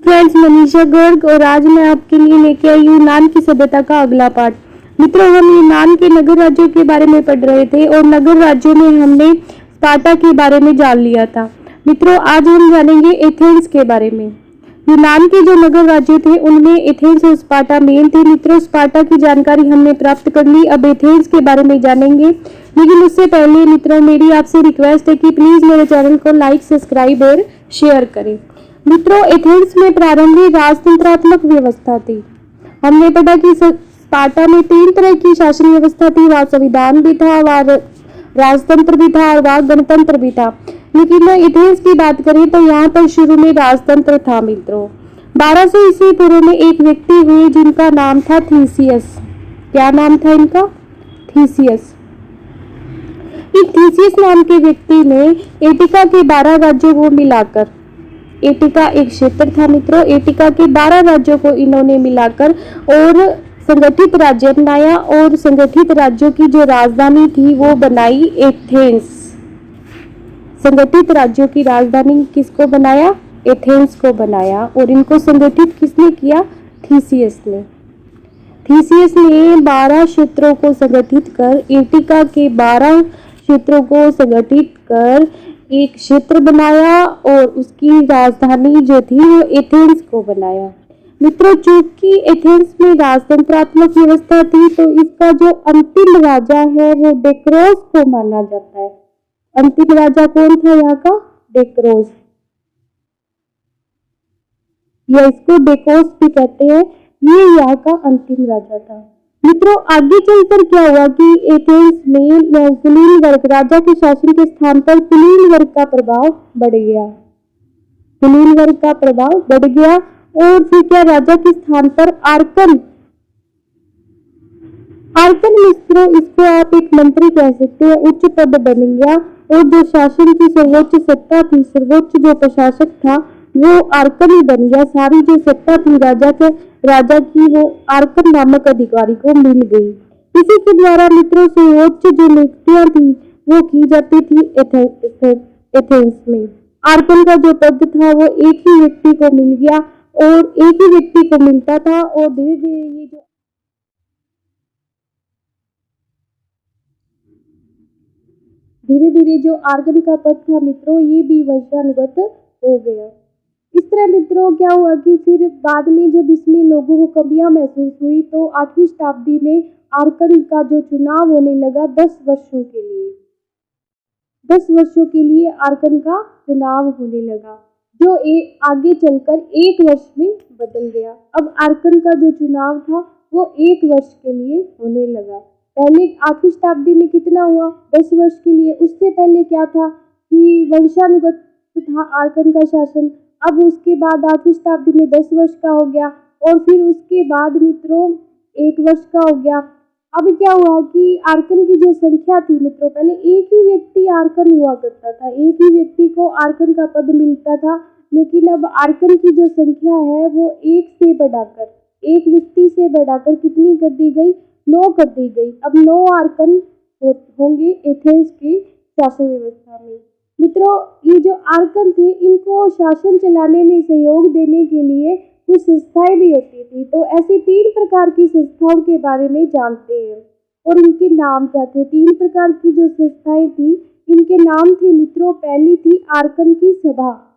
Friends, Manisha Garg और आज मैं आपके लिए लेके आई हूँ यूनान की सभ्यता का अगला पार्ट। मित्रों, हम यूनान के नगर राज्यों के बारे में पढ़ रहे थे और नगर राज्यों में हमने स्पार्टा के बारे में जान लिया था। मित्रों, आज हम जानेंगे एथेंस के बारे में। यूनान के जो नगर राज्य थे उनमें एथेंस और स्पार्टा मेन थे। मित्रों, स्पार्टा की जानकारी हमने प्राप्त कर ली, अब एथेंस के बारे में जानेंगे। लेकिन उससे पहले मित्रों, मेरी आपसे रिक्वेस्ट है कि प्लीज मेरे चैनल को लाइक, सब्सक्राइब और शेयर करें। मित्रों, एथेंस में प्रारंभिक राजतंत्रात्मक व्यवस्था थी। हमने पढ़ा कि स्पार्टा में 3 तरह की शासन व्यवस्था थी। वहाँ संविधान भी था, वहाँ राजतंत्र भी था और वहाँ गणतंत्र भी था। लेकिन एथेंस की बात करें तो यहाँ पर शुरू में राजतंत्र था। मित्रों, 1200 ईस्वी पूर्व में एक व्यक्ति हुए जिनका नाम था थीसियस। क्या नाम था इनका? थीसियस। इस थीसियस नाम के व्यक्ति ने एटिका के 12 राज्यों को मिलाकर, एटिका एक क्षेत्र था मित्रों, एटिका के 12 राज्यों को इन्होंने मिलाकर और संगठित राज्य बनाया और संगठित राज्यों की जो राजधानी थी वो बनाई एथेंस। संगठित राज्यों की राजधानी किसको बनाया? एथेंस को बनाया। और इनको संगठित किसने किया? थीसियस ने। थीसियस ने 12 क्षेत्रों को संगठित कर, एटिका के 12 क्षेत्रों को संगठित कर एक क्षेत्र बनाया और उसकी राजधानी जो थी वो एथेंस को बनाया। मित्रों, चूंकि एथेंस में राजतंत्रात्मक व्यवस्था थी तो इसका जो अंतिम राजा है वो डेक्रोस को माना जाता है। अंतिम राजा कौन था यहाँ का? डेक्रोस, या इसको डेकोस भी कहते हैं। ये यहाँ का अंतिम राजा था। मित्रों, आगे चलकर क्या हुआ कि एथेंस में कुलीन वर्ग, राजा के शासन के स्थान पर कुलीन वर्ग का प्रभाव बढ़ गया। कुलीन वर्ग का प्रभाव बढ़ गया और फिर क्या, राजा के स्थान पर आर्कन, आर्कन मित्रों इसको आप एक मंत्री कह सकते हैं, उच्च पद बन गया। और जो शासन की सर्वोच्च सत्ता थी, सर्वोच्च जो प्रशासक था वो आर्कन ही बन गया। सारी जो सत्ता थी राजा की वो आर्कन नामक अधिकारी को मिल गई। इसी के द्वारा मित्रों सर्वोच्च जो नियुक्तियां थी वो की जाती थी एथेंस में। आर्कन का जो पद था वो एक ही व्यक्ति को मिल गया और एक ही व्यक्ति को मिलता था और धीरे धीरे ये जो धीरे धीरे जो आर्गन का पद था मित्रों ये भी वंशानुगत हो गया। इस तरह मित्रों क्या हुआ कि फिर बाद में जब इसमें लोगों को कमियां महसूस हुई तो 8वीं शताब्दी में आर्कन का जो चुनाव होने लगा 10 वर्षों के लिए। 10 वर्षों के लिए आर्कन का चुनाव होने लगा, जो आगे चलकर 1 वर्ष में बदल गया। अब आर्कन का जो चुनाव था वो 1 वर्ष के लिए होने लगा। पहले 8वीं शताब्दी में कितना हुआ? 10 वर्ष के लिए। उससे पहले क्या था कि वंशानुगत था आर्कन का शासन। अब उसके बाद 8वीं शताब्दी में 10 वर्ष का हो गया और फिर उसके बाद मित्रों 1 वर्ष का हो गया। अब क्या हुआ कि आर्कन की जो संख्या थी मित्रों, पहले एक ही व्यक्ति आर्कन हुआ करता था, एक ही व्यक्ति को आर्कन का पद मिलता था। लेकिन अब आर्कन की जो संख्या है वो एक व्यक्ति से बढ़ाकर कितनी कर दी गई? 9 कर दी गई। अब 9 आर्कन होंगे एथेंस की शासन व्यवस्था में। मित्रों, ये जो आर्कन थे इनको शासन चलाने में सहयोग देने के लिए कुछ संस्थाएं भी होती थी। तो ऐसी 3 प्रकार की संस्थाओं के बारे में जानते हैं और इनके नाम क्या थे। 3 प्रकार की जो संस्थाएं थी इनके नाम थे मित्रों। पहली थी आर्कन की सभा।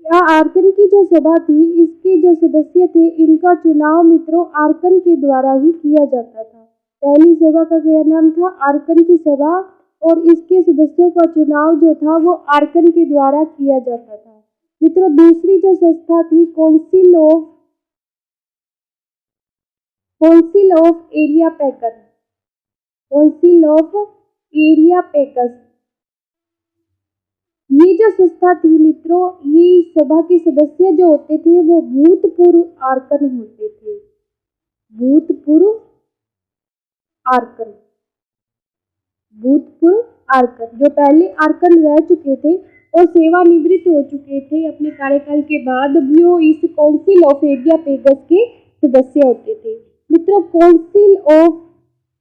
या आर्कन की जो सभा थी इसके जो सदस्य थे इनका चुनाव मित्रों आर्कन के द्वारा ही किया जाता था। पहली सभा का क्या नाम था? आर्कन की सभा। और इसके सदस्यों का चुनाव जो था वो आर्कन के द्वारा किया जाता था। मित्रों, दूसरी जो संस्था थी काउंसिल ऑफ एरियापेगस। काउंसिल ऑफ एरियापेगस ये जो संस्था थी मित्रों, ये सभा के सदस्य जो होते थे वो भूतपूर्व आर्कन होते थे। भूतपूर्व आर्कन जो पहले आर्कन रह चुके थे और सेवानिवृत्त हो चुके थे अपने कार्यकाल के बाद, वो इस काउंसिल ऑफ एरियापेगस के सदस्य होते थे। मित्रों, काउंसिल ऑफ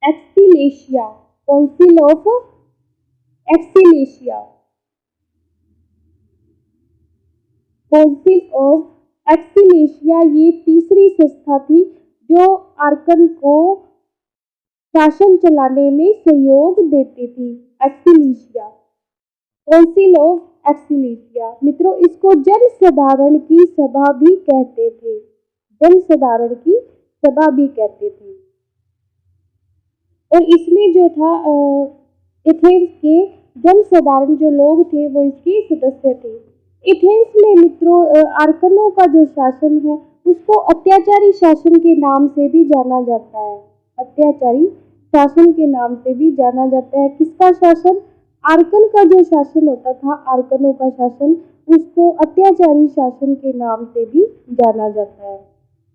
एक्सिलेशिया काउंसिल ऑफ एक्सिलेशिया ये तीसरी संस्था थी जो आर्कन को शासन चलाने में सहयोग देती थी। एक्सिलेशिया, काउंसिल ऑफ एक्सिलेशिया मित्रों, इसको जन साधारण की सभा भी कहते थे। जन साधारण की सभा भी कहते थे। और इसमें जो था एथेंस के जन साधारण जो लोग थे वो इसके सदस्य थे। एथेंस में मित्रों आर्कनों का जो शासन है उसको अत्याचारी शासन के नाम से भी जाना जाता है। अत्याचारी शासन के नाम से भी जाना जाता है। किसका शासन? आर्कन का जो शासन होता था, आर्कनों का शासन, उसको अत्याचारी शासन के नाम से भी जाना जाता है।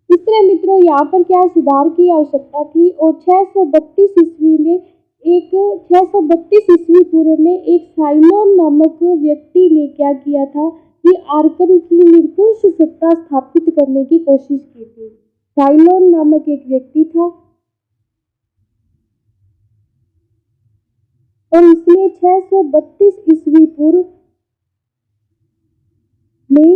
इस तरह मित्रों यहाँ पर क्या सुधार की आवश्यकता थी और 632 ईस्वी में 632 ईस्वी पूर्व में एक साइलोन नामक व्यक्ति ने क्या किया था कि आर्कन की निरंकुश सत्ता स्थापित करने की कोशिश की थी। साइलोन नामक एक व्यक्ति था और इसने 632 ईस्वी पूर्व में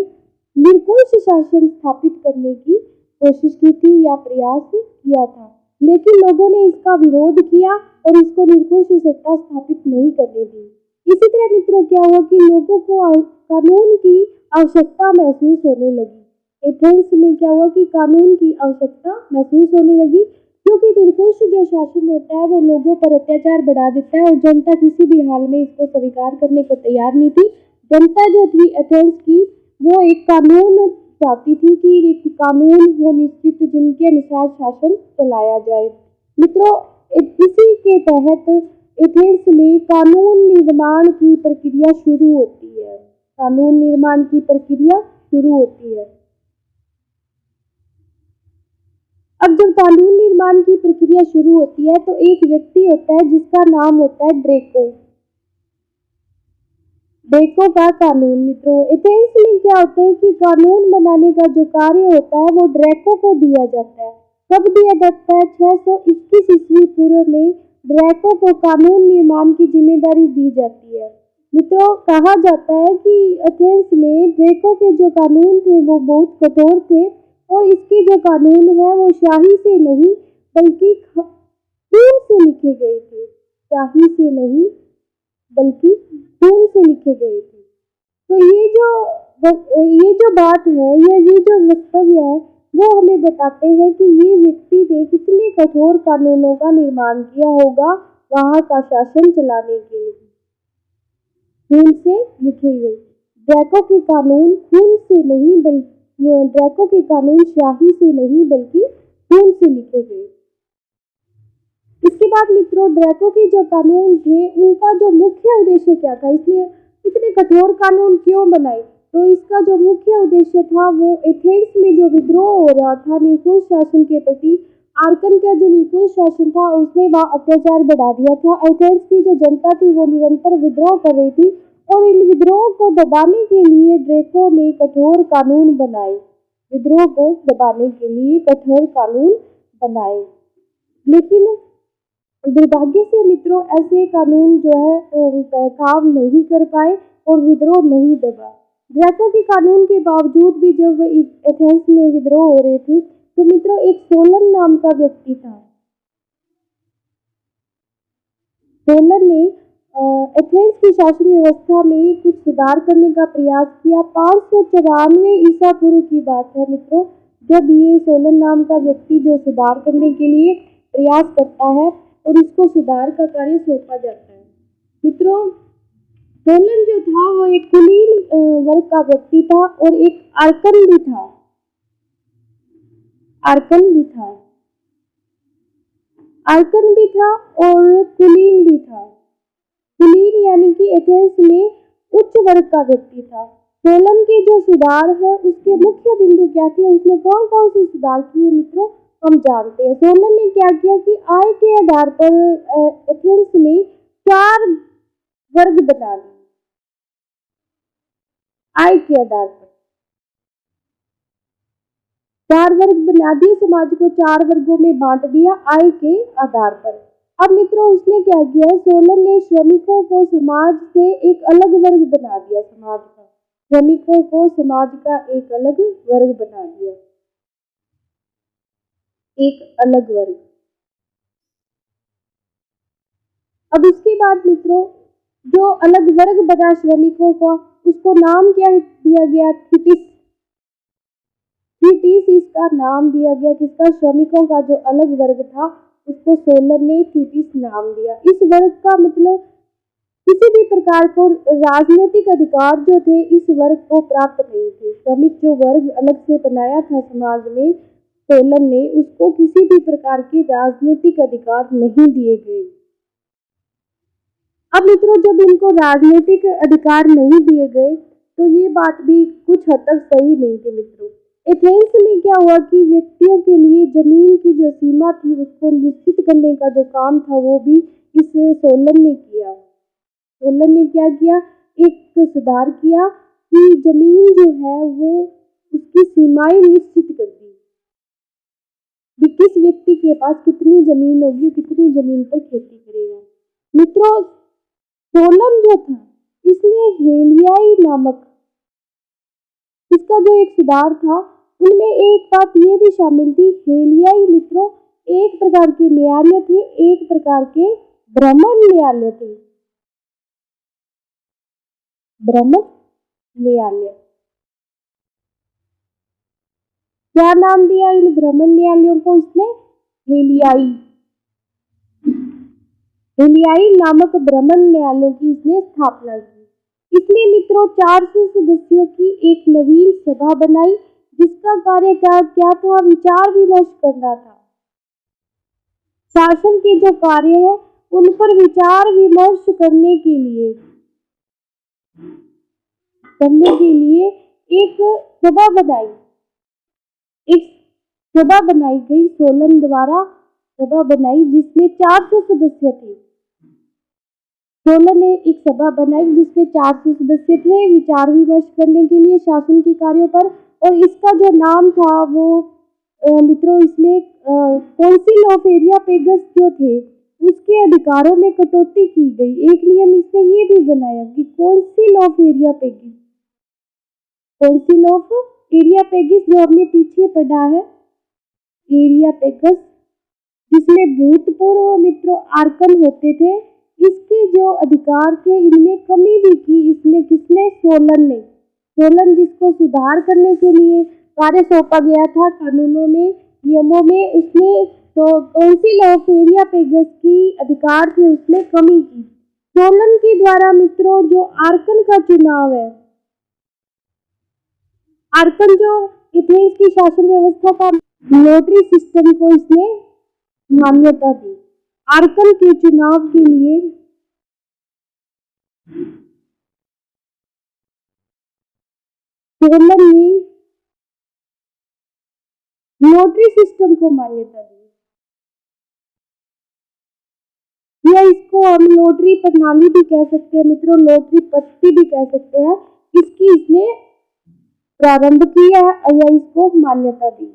निरंकुश शासन स्थापित करने की कोशिश की थी या प्रयास किया था, लेकिन लोगों ने इसका विरोध किया और इसको निरंकुश सत्ता स्थापित नहीं करने दी। इसी तरह मित्रों क्या हुआ कि लोगों को कानून की आवश्यकता महसूस होने लगी। एथेंस में क्या हुआ कि कानून की आवश्यकता महसूस होने लगी, क्योंकि निरंकुश जो शासन होता है वो लोगों पर अत्याचार बढ़ा देता है और जनता किसी भी हाल में इसको स्वीकार करने को तैयार नहीं थी। जनता जो थी एथेंस की वो एक कानून चाहती थी कि एक कानून हो निश्चित जिनके अनुसार शासन चलाया जाए। मित्रों इसी के तहत एथेंस में कानून निर्माण की प्रक्रिया शुरू होती है। कानून निर्माण की प्रक्रिया शुरू होती है। अब जब कानून निर्माण की प्रक्रिया शुरू होती है तो एक व्यक्ति होता है जिसका नाम होता है ड्रेको। ड्रेको का कानून। मित्रों एथेंस में क्या होता है कि कानून बनाने का जो कार्य होता है वो ड्रेको को दिया जाता है। कब दिया जाता है? 621 ईस्वी पूर्व में ड्रेको को कानून निर्माण की जिम्मेदारी दी जाती है। मित्रों कहा जाता है कि एथेंस में ड्रेको के जो कानून थे वो बहुत कठोर थे और इसके जो कानून है वो स्याही से नहीं बल्कि खून से लिखे गए थे। स्याही से नहीं बल्कि खून से लिखे गए थे। तो ये जो बात है या ये जो वक्तव्य है वो हमें बताते हैं कि ये व्यक्ति ने कितने कठोर कानूनों का निर्माण किया होगा वहां का शासन चलाने के लिए। खून से लिखे गए ड्रेको के कानून खून से नहीं बल्कि ड्रेको के कानून स्याही से नहीं बल्कि खून से लिखे गए। इसके बाद मित्रों ड्रेको के जो कानून थे उनका जो मुख्य उद्देश्य क्या था, इसलिए इतने कठोर कानून क्यों बनाए? तो इसका जो मुख्य उद्देश्य था वो एथेंस में जो विद्रोह हो रहा था निरंकुश शासन के प्रति, आर्कन का जो निरंकुश शासन था उसने वह अत्याचार बढ़ा दिया था। एथेंस की जो जनता थी वो निरंतर विद्रोह कर रही थी और इन विद्रोह को दबाने के लिए ड्रेको ने कठोर कानून बनाए। विद्रोह को दबाने के लिए कठोर कानून बनाए, लेकिन दुर्भाग्य से मित्रों ऐसे कानून जो है काम नहीं कर पाए और विद्रोह नहीं दबा। ड्रेको के कानून के बावजूद भी जब एथेंस में विद्रोह हो रहे थे तो मित्रों एक सोलन नाम का व्यक्ति था। सोलन ने एथेंस की शासन व्यवस्था में कुछ सुधार करने का प्रयास किया। 594 ईसा पूर्व की बात है मित्रों, जब ये सोलन नाम का व्यक्ति जो सुधार करने के लिए प्रयास करता है और इसको सुधार का कार्य सौंपा जाता है। मित्रों सोलन जो था वो एक कुलीन वर्ग का व्यक्ति था और एक आर्कन भी था। आर्कन भी था और कुलीन भी था। कुलीन यानी कि एथेंस में उच्च वर्ग का व्यक्ति था। सोलन के जो सुधार है उसके मुख्य बिंदु क्या थे, उसमें कौन कौन से सुधार किए मित्रों हम जानते हैं। सोलन ने क्या किया कि आय के आधार पर एथेंस में 4 वर्ग बना दिए। आय के आधार पर 4 वर्ग बना दिए, समाज को 4 वर्गों में बांट दिया आय के आधार पर। अब मित्रों उसने क्या किया, सोलन ने श्रमिकों को समाज से एक अलग वर्ग बना दिया समाज का। श्रमिकों को समाज का एक अलग वर्ग बना दिया, एक अलग वर्ग। अब इसके बाद मित्रों जो अलग वर्ग बना श्रमिकों का, उसको नाम क्या दिया गया? थीटिस। थीटिस इसका नाम दिया गया, किसका? श्रमिकों का जो अलग वर्ग था उसको सोलन ने थीटिस नाम दिया। इस वर्ग का मतलब किसी भी प्रकार को राजनीतिक अधिकार जो थे इस वर्ग को प्राप्त नहीं थे। श्रमिक जो वर्ग अलग से बनाया था समाज में सोलन ने, उसको किसी भी प्रकार के राजनीतिक अधिकार नहीं दिए गए। अब मित्रों जब इनको राजनीतिक अधिकार नहीं दिए गए तो ये बात भी कुछ हद तक सही नहीं थी मित्रों। एथेंस में क्या हुआ कि व्यक्तियों के लिए जमीन की जो सीमा थी उसको निश्चित करने का जो काम था वो भी इस सोलन ने किया। सोलन ने क्या किया? एक सुधार किया कि जमीन जो है वो उसकी सीमाएं निश्चित कर दी कि किस व्यक्ति के पास कितनी जमीन होगी, कितनी जमीन पर खेती करेगा। मित्रों सोलन जो था इसने हेलियाई नामक इसका जो एक सुधार था उनमें एक बात ये भी शामिल थी। हेलियाई मित्रों एक प्रकार के न्यायालय थे, एक प्रकार के ब्राह्मण न्यायालय थे। ब्राह्मण न्यायालय, क्या नाम दिया इन ब्राह्मण न्यायालयों को? इसने हेलियाई, हेलियाई नामक ब्राह्मण न्यायालयों की इसने स्थापना की। इसने मित्रों 400 सदस्यों की एक नवीन सभा बनाई जिसका कार्य क्या था? विचार विमर्श करना था। शासन के जो कार्य है उन पर विचार विमर्श करने के लिए एक सभा बनाई, एक सभा बनाई गई सोलन द्वारा। सभा बनाई जिसमें 400 सदस्य थे। सोलन ने एक सभा बनाई जिसमें 400 सदस्य थे विचार विमर्श करने के लिए शासन के कार्यों पर। और इसका जो नाम था वो मित्रों इसमें काउंसिल ऑफ एरियापेगस जो थे उसके अधिकारों में कटौती की गई। एक नियम इसने ये भी बनाया कि काउंसिल ऑफ एरियापेगस, काउंसिल ऑफ एरियापेगस जो हमने पीछे पढ़ा है, एरियापेगस जिसमें भूतपूर्व मित्रों आर्कन होते थे, इसके जो अधिकार थे इनमें कमी भी की। इसमें किसने? सोलन ने। सोलन जिसको सुधार करने के लिए कार्य सौंपा गया था कानूनों में, नियमों में, उसने तो काउंसिल ऑफ एरियापेगस की अधिकार थे उसमें कमी की। सोलन के द्वारा मित्रों जो आर्कन का चुनाव है, आर्कन जो एथेंस की शासन व्यवस्था का नोटरी सिस्टम को इसने मान्यता दी। आर्कन के चुनाव के लिए सोलन ने नोटरी सिस्टम को मान्यता दी, या इसको हम नोटरी प्रणाली भी कह सकते हैं मित्रों, नोटरी पद्धति भी कह सकते हैं। इसकी इसने प्रारंभ किया या इसको मान्यता दी।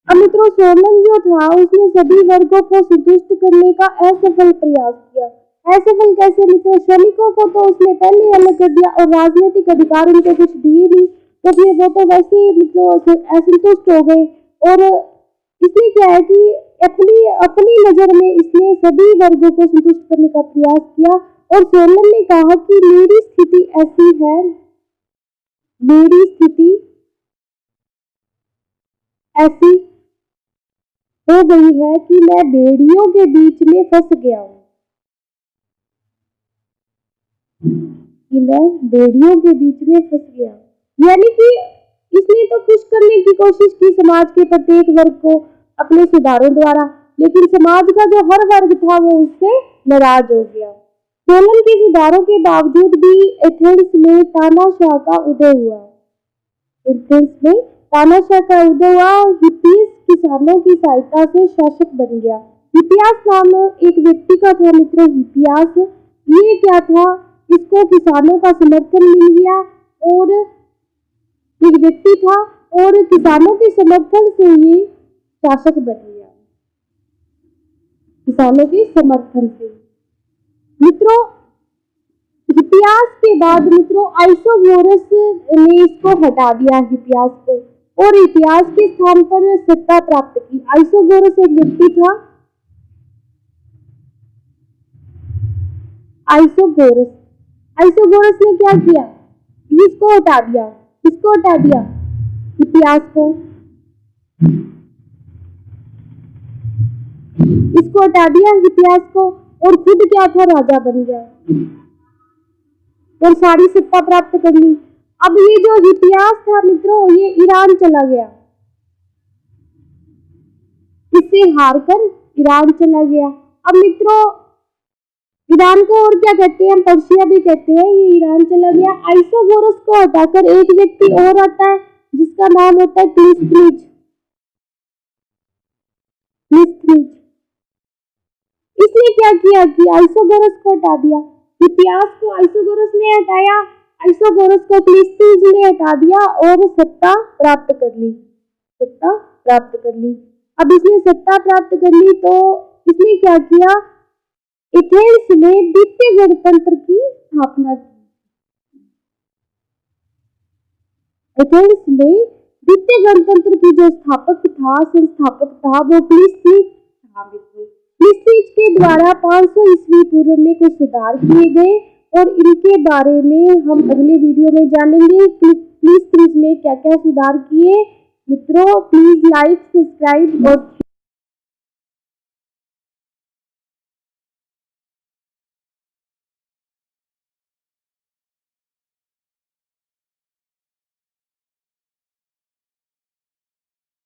अब मित्रों सोलन जो था उसने सभी वर्गों को संतुष्ट करने का असफल प्रयास किया। असफल कैसे मित्रों? श्रमिकों को तो उसने पहले अलग कर दिया और राजनीतिक अधिकार उनको कुछ दिए नहीं, तो फिर वो तो वैसे ही मित्रों असंतुष्ट हो गए। और इसने क्या है कि अपनी नजर में इसने सभी वर्गों को संतुष्ट करने का प्रयास किया। और सोलन ने कहा कि मेरी स्थिति ऐसी है, मेरी स्थिति ऐसी हो गई है कि मैं भेड़ियों के बीच में फंस गया हूं, कि मैं भेड़ियों के बीच में फंस गया। यानी कि इसने तो खुश करने की कोशिश की समाज के प्रत्येक वर्ग को अपने सुधारों द्वारा, लेकिन समाज का जो हर वर्ग था वो उससे नाराज हो गया। सोलन के सुधारों के बावजूद भी एथेंस में तानाशाह का उदय हुआ। एथेंस में तानाशाह का उदय हुआ। हिप्पियस किसानों की सहायता से शासक बन गया। हिप्पियस नाम एक व्यक्ति का था मित्रों। हिप्पियस ये क्या था? इसको किसानों का समर्थन मिल गया और एक व्यक्ति था और किसानों के समर्थन से ये शासक बन गया, किसानों के समर्थन से। मित्रों हिप्पियास के बाद मित्रों आइसोगोरस ने इसको हटा दिया, हिप्पियास को, और हिप्पियास के स्थान पर सत्ता प्राप्त की। आइसोगोरस एक व्यक्ति था, आइसोगोरस। आइसोगोरस ने क्या किया, इसको हटा दिया, किसको हटा दिया, हिप्पियास को, इसको हटा दिया हिप्पियास को, और खुद क्या था, राजा बन गया और सारी सत्ता प्राप्त कर ली। अब ये जो हिप्पियास था मित्रों, ये ईरान चला गया, इससे हारकर ईरान चला गया। अब मित्रों ईरान को और क्या कहते हैं, पर्शिया भी कहते हैं, ये ईरान चला गया। आइसोगोरस को हटाकर एक व्यक्ति और आता है जिसका नाम होता है क्लिस्टलीज। इसने क्या किया कि आइसोगोरस को हटा दिया, हिप्पियास को आइसोगोरस ने हटाया, आइसोगोरस को क्लिस्टलीज ने हटा दिया और सत्ता प्राप्त कर ली, सत्ता प्राप्त कर ली। अब इसने सत्ता प्राप्त कर ली तो इसने क्या किया, एथेंस में द्वितीय गणतंत्र की स्थापना की। एथेंस में द्वितीय गणतंत्र की जो संस्थापक था वो क्लिस्टलीज था। क्लिस्टलीज के द्वारा 500 ईस्वी पूर्व में कुछ सुधार किए गए और इनके बारे में हम अगले वीडियो में जानेंगे। क्लिस्टलीज ने क्या क्या सुधार किए। मित्रों प्लीज लाइक, सब्सक्राइब और